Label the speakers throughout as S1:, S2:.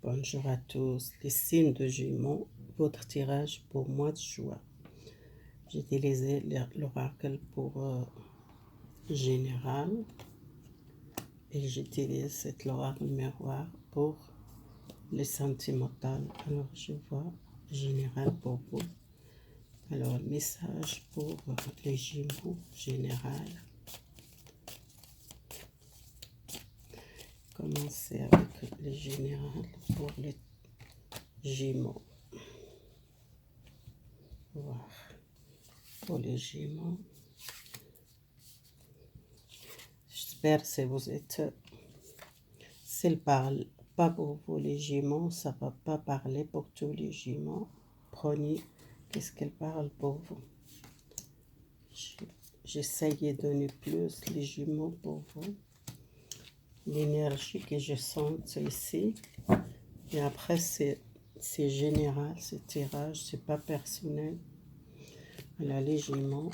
S1: Bonjour à tous, les signes de Gémeaux, votre tirage pour mois de juin. J'ai utilisé l'oracle pour général et j'utilise cet oracle miroir pour les sentimental. Alors je vois général pour vous. Alors message pour les Gémeaux général. Commencer avec les générales pour les Gémeaux. Voir pour les Gémeaux. J'espère que vous êtes... S'il parle pas pour vous les Gémeaux, ça ne va pas parler pour tous les Gémeaux. Prenez qu'est-ce qu'elle parle pour vous. J'essaye de donner plus les Gémeaux pour vous. L'énergie que je sens ici. Et après, c'est général, c'est tirage, c'est pas personnel. Alors, les Gémeaux.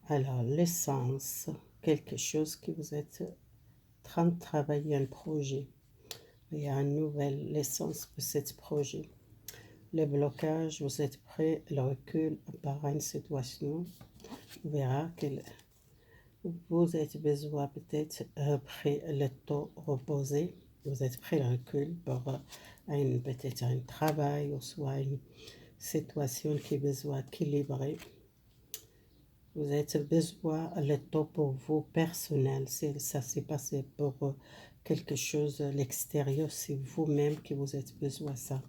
S1: Alors, l'essence, quelque chose que vous êtes en train de travailler un projet. Il y a une nouvelle essence pour ce projet. Le blocage, vous êtes prêt, le recul par une situation. On verra que vous êtes besoin peut-être après le temps reposé. Vous êtes prêt le recul pour peut-être un travail ou soit une situation qui est besoin d'équilibrer. Vous êtes besoin le temps pour vous personnel. Ça s'est passé pour quelque chose à l'extérieur. C'est vous-même qui vous êtes besoin de ça.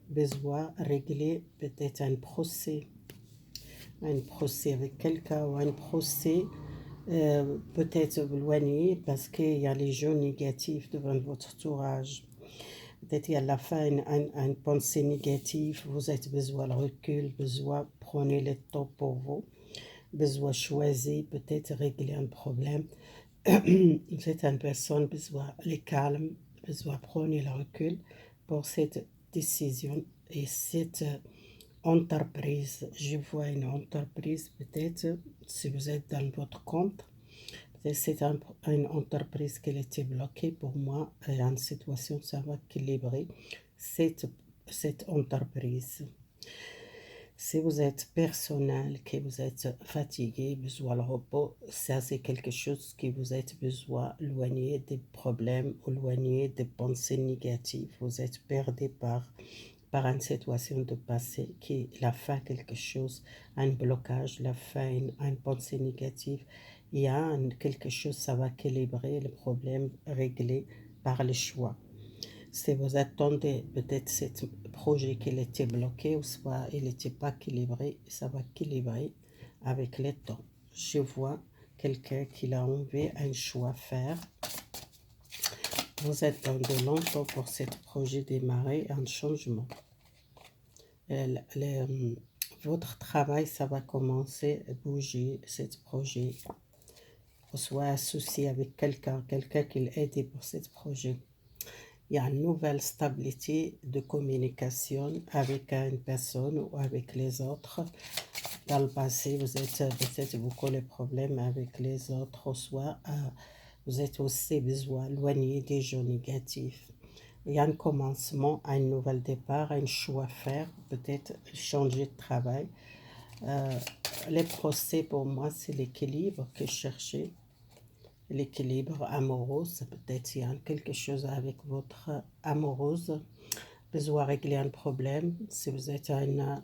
S1: Besoin de régler peut-être un procès avec quelqu'un ou un procès peut-être éloigné parce qu'il y a les gens négatifs devant votre entourage. Peut-être il y a à la fin une pensée négative, vous avez besoin de recul, besoin de prendre le temps pour vous, besoin de choisir, peut-être régler un problème. Vous êtes une personne, besoin de calme, besoin de prendre le recul pour cette décision et cette entreprise. Je vois une entreprise, peut-être si vous êtes dans votre compte, c'est une entreprise qui était bloquée pour moi. Et en situation, ça va équilibrer cette entreprise. Si vous êtes personnel, que vous êtes fatigué, besoin de repos, ça c'est quelque chose que vous êtes besoin éloigner des problèmes, éloigner des pensées négatives. Vous êtes perdu par une situation de passé qui la fait quelque chose, un blocage, la fait une pensée négative. Il y a quelque chose, ça va équilibrer le problème, réglé par le choix. Si vous attendez peut-être ce projet qu'il était bloqué ou soit il n'était pas équilibré, ça va équilibrer avec le temps. Je vois quelqu'un qui a envie un choix à faire. Vous êtes dans de longtemps pour ce projet démarrer un changement. Votre travail, ça va commencer à bouger, ce projet. Soit associé avec quelqu'un qui l'aide pour ce projet. Il y a une nouvelle stabilité de communication avec une personne ou avec les autres. Dans le passé, vous êtes peut-être beaucoup de problèmes avec les autres, soit vous êtes aussi besoin d'éloigner des gens négatifs. Il y a un commencement, un nouvel départ, un choix à faire, peut-être changer de travail. Les procès pour moi, c'est l'équilibre que je cherchais. L'équilibre amoureux, peut-être il y a quelque chose avec votre amoureuse, besoin de régler un problème. Si vous êtes un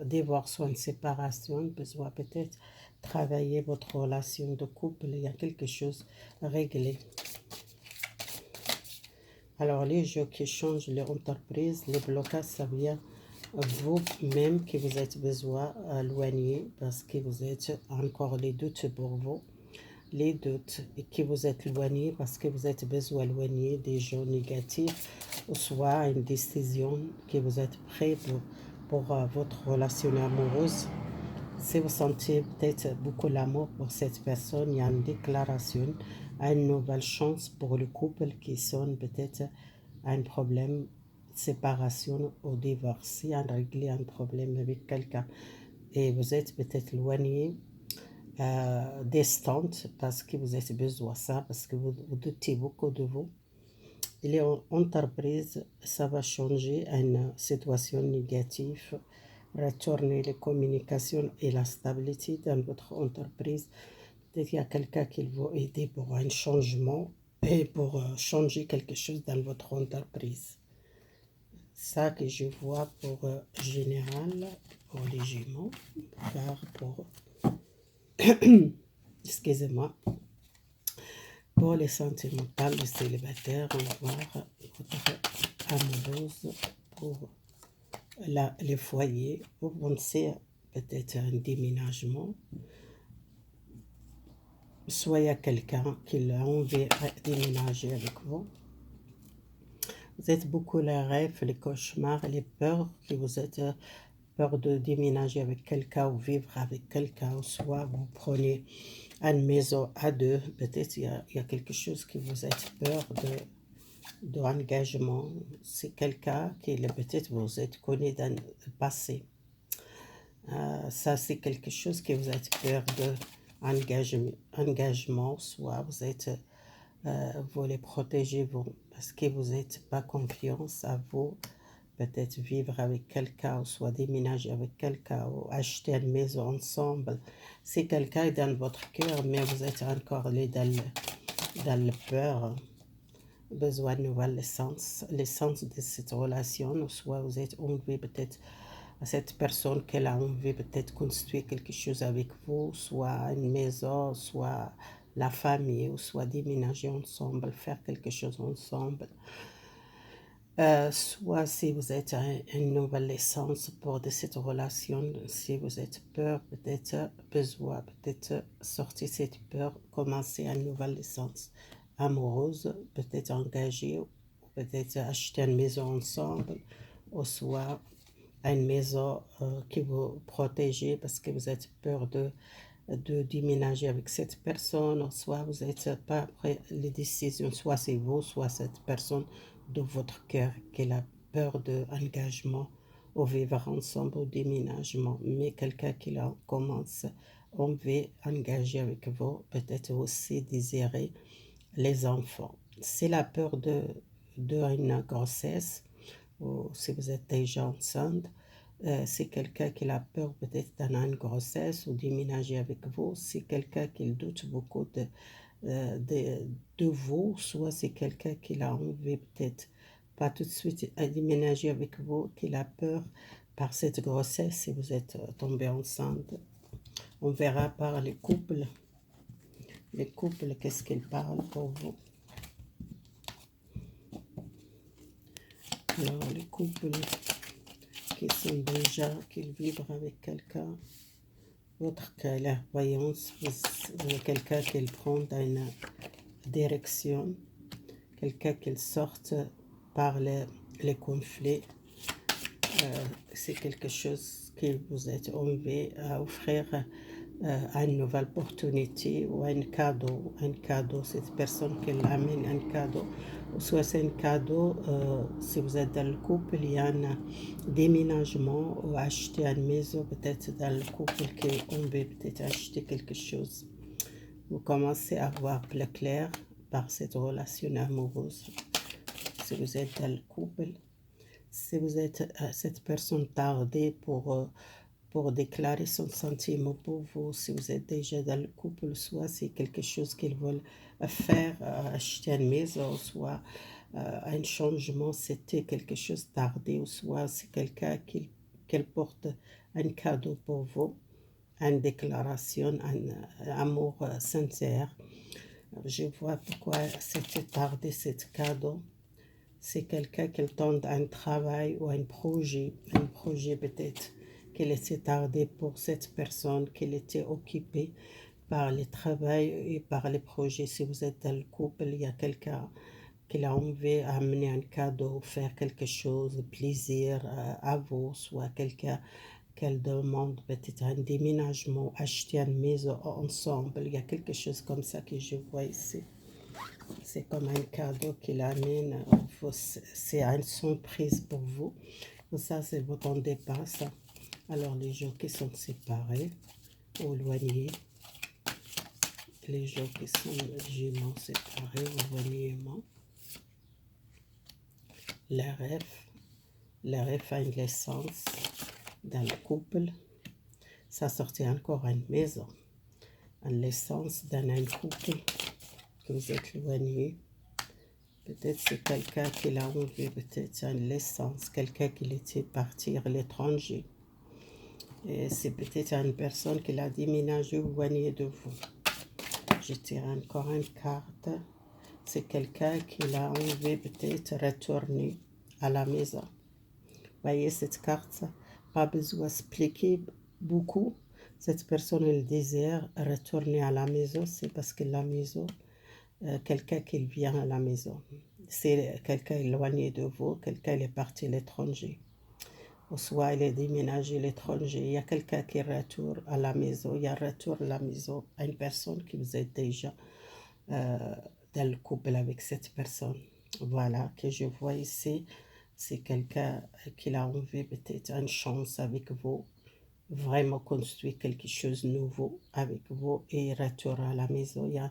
S1: divorce ou une séparation, besoin peut-être travailler votre relation de couple, il y a quelque chose à régler. Alors les jeux qui changent les entreprises, les blocages, ça vient vous-même que vous êtes besoin d'éloigner parce que vous êtes encore les doutes pour vous. Les doutes et que vous êtes éloigné parce que vous êtes besoin d'éloigner des gens négatifs ou soit une décision que vous êtes prêt pour votre relation amoureuse. Si vous sentez peut-être beaucoup l'amour pour cette personne, il y a une déclaration, une nouvelle chance pour le couple qui sonne peut-être un problème, séparation ou divorce, à régler un problème avec quelqu'un. Et vous êtes peut-être éloigné, distante parce que vous avez besoin de ça, parce que vous doutez beaucoup de vous. il est en entreprise, ça va changer une situation négative, retourner les communications et la stabilité dans votre entreprise. Peut-être qu'il y a quelqu'un qui va aider pour un changement et pour changer quelque chose dans votre entreprise. Ça que je vois pour général, pour les Gémeaux, pour excusez-moi, pour les sentimentales, les célibataires, on va voir votre amoureuse pour les foyers. Vous pensez peut-être à un déménagement. Soit il y a quelqu'un qui a envie de déménager avec vous. Vous êtes beaucoup les rêves, les cauchemars, les peurs, que vous êtes peur de déménager avec quelqu'un ou vivre avec quelqu'un, ou soit vous prenez une maison à deux, peut-être il y a quelque chose qui vous êtes peur de engagement. C'est quelqu'un qui peut-être vous êtes connu dans le passé. Ça c'est quelque chose que vous êtes peur de engagement, soit vous êtes vous les protégez vous, parce que vous n'êtes pas confiance à vous, peut-être vivre avec quelqu'un, ou soit déménager avec quelqu'un, ou acheter une maison ensemble. C'est quelqu'un dans votre cœur, mais vous êtes encore dans le peur, besoin de nouvelles l'essence de cette relation, ou soit vous êtes envie peut-être à cette personne qu'elle a envie peut-être construire quelque chose avec vous, soit une maison, soit la famille, ou soit déménager ensemble, faire quelque chose ensemble. Soit si vous êtes une nouvelle essence pour de cette relation, si vous êtes peur, peut-être besoin, peut-être sortir cette peur, commencer une nouvelle essence amoureuse, peut-être engagée, ou peut-être acheter une maison ensemble, ou soit une maison qui vous protège parce que vous êtes peur de déménager avec cette personne, soit vous n'êtes pas prêt les décisions, soit c'est vous, soit cette personne de votre cœur qui a peur de l'engagement au vivre ensemble au déménagement, mais quelqu'un qui commence, on veut engager avec vous, peut-être aussi désirer les enfants. C'est la peur d'une grossesse, ou si vous êtes déjà enceinte, c'est quelqu'un qui a peur peut-être d'avoir une grossesse ou déménager avec vous, c'est quelqu'un qui doute beaucoup de vous, soit c'est quelqu'un qui a envie peut-être pas tout de suite à déménager avec vous, qui a peur par cette grossesse si vous êtes tombé enceinte. On verra par les couples, qu'est-ce qu'ils parlent pour vous. Alors les couples qui sont déjà, qui vivent avec quelqu'un, votre clairvoyance, quelqu'un qui prend dans une direction, quelqu'un qui sorte par les conflits, c'est quelque chose que vous êtes envie à offrir une nouvelle opportunité ou un cadeau, cette personne qui amène un cadeau, ou soit c'est un cadeau, si vous êtes dans le couple, il y a un déménagement ou acheter une maison, peut-être dans le couple qui on veut peut-être acheter quelque chose. Vous commencez à voir plus clair par cette relation amoureuse. Si vous êtes dans le couple, si vous êtes cette personne tardée pour déclarer son sentiment pour vous, si vous êtes déjà dans le couple, soit c'est quelque chose qu'ils veulent faire, acheter une maison, soit un changement, c'était quelque chose tardé, ou soit c'est quelqu'un qui porte un cadeau pour vous, une déclaration, un amour sincère. Je vois pourquoi c'était tardé, ce cadeau. C'est quelqu'un qui tente un travail ou un projet peut-être qu'il était tardé pour cette personne, qu'il était occupé par le travail et par les projets. Si vous êtes dans le couple, il y a quelqu'un qui a envie d'amener un cadeau, faire quelque chose de plaisir à vous, soit quelqu'un qu'elle demande peut-être un déménagement, acheter une maison ensemble. Il y a quelque chose comme ça que je vois ici. C'est comme un cadeau qu'il amène, c'est une surprise pour vous. Ça, c'est votre départ, ça. Alors, les gens qui sont séparés ou éloignés, les gens qui sont jumeaux séparés ou éloignément, les rêves a une naissance dans le couple. Ça sortit encore une maison, une naissance dans un couple que vous êtes éloigné. Peut-être c'est quelqu'un qui l'a enlevé, peut-être une naissance, quelqu'un qui était parti à l'étranger. Et c'est peut-être une personne qui l'a déménagé éloigné de vous. Je tire encore une carte. C'est quelqu'un qui l'a enlevé, peut-être retourné à la maison. Voyez cette carte, pas besoin d'expliquer beaucoup. Cette personne, elle désire retourner à la maison, c'est parce que la maison, quelqu'un qui vient à la maison. C'est quelqu'un éloigné de vous, quelqu'un est parti à l'étranger. Ou soit il est déménagé à l'étranger, il y a quelqu'un qui retourne à la maison, il y a retour à la maison à une personne qui vous êtes déjà dans le couple avec cette personne. Voilà, que je vois ici, c'est quelqu'un qui a envie peut-être une chance avec vous, vraiment construire quelque chose de nouveau avec vous et retourner à la maison. Il y a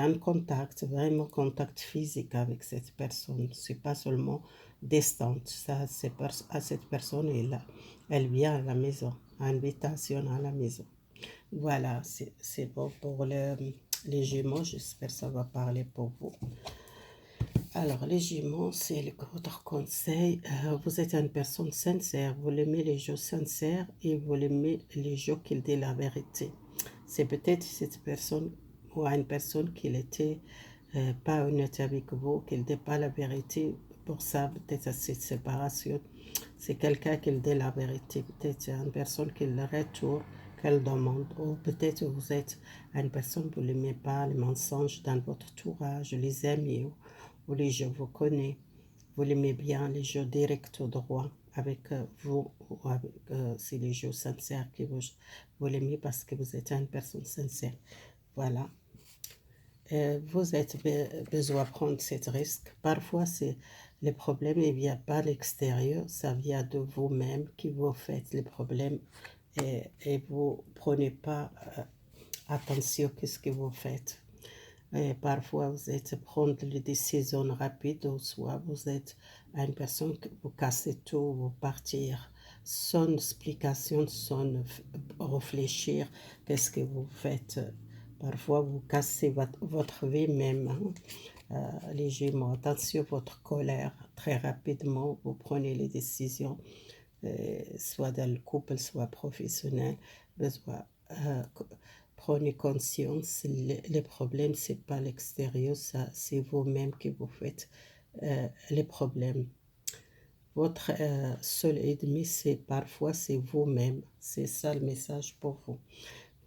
S1: un contact, vraiment contact physique avec cette personne. C'est pas seulement distante. Ça, cette personne est là. Elle vient à la maison, invitation à la maison. Voilà, c'est bon pour les Gémeaux. J'espère que ça va parler pour vous. Alors, les Gémeaux, c'est votre conseil. Vous êtes une personne sincère. Vous aimez les gens sincères et vous aimez les gens qui disent la vérité. C'est peut-être cette personne ou une personne qui n'était pas honnête avec vous, qui ne dit pas la vérité. Pour ça, peut-être cette séparation, c'est quelqu'un qui dit la vérité. Peut-être une personne qui le retourne, qu'elle demande. Ou peut-être vous êtes une personne, vous n'aimez pas les mensonges dans votre entourage, les amis ou les gens vous connaissez. Vous l'aimez bien, les jeux directs au droit avec vous, ou avec, c'est les jeux sincères que vous l'aimez parce que vous êtes une personne sincère. Voilà. Vous êtes besoin de prendre ce risque. Parfois, les problèmes ne viennent pas à l'extérieur, ça vient de vous-même qui vous faites les problèmes et vous ne prenez pas attention à ce que vous faites. Et parfois, vous êtes prendre des décisions rapides, ou soit vous êtes une personne que vous cassez tout, vous partir sans explication, sans réfléchir, qu'est-ce que vous faites. Parfois, vous cassez votre vie même. Les Gémeaux, attention à votre colère. Très rapidement, vous prenez les décisions, soit dans le couple, soit professionnel. Besoin, prenez conscience, les problèmes, ce n'est pas l'extérieur, c'est vous-même qui vous faites les problèmes. Votre seul ennemi, parfois, c'est vous-même. C'est ça le message pour vous.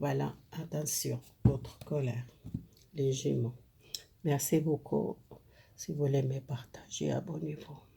S1: Voilà, attention, votre colère, les Gémeaux. Merci beaucoup. Si vous l'aimez, partagez, abonnez-vous.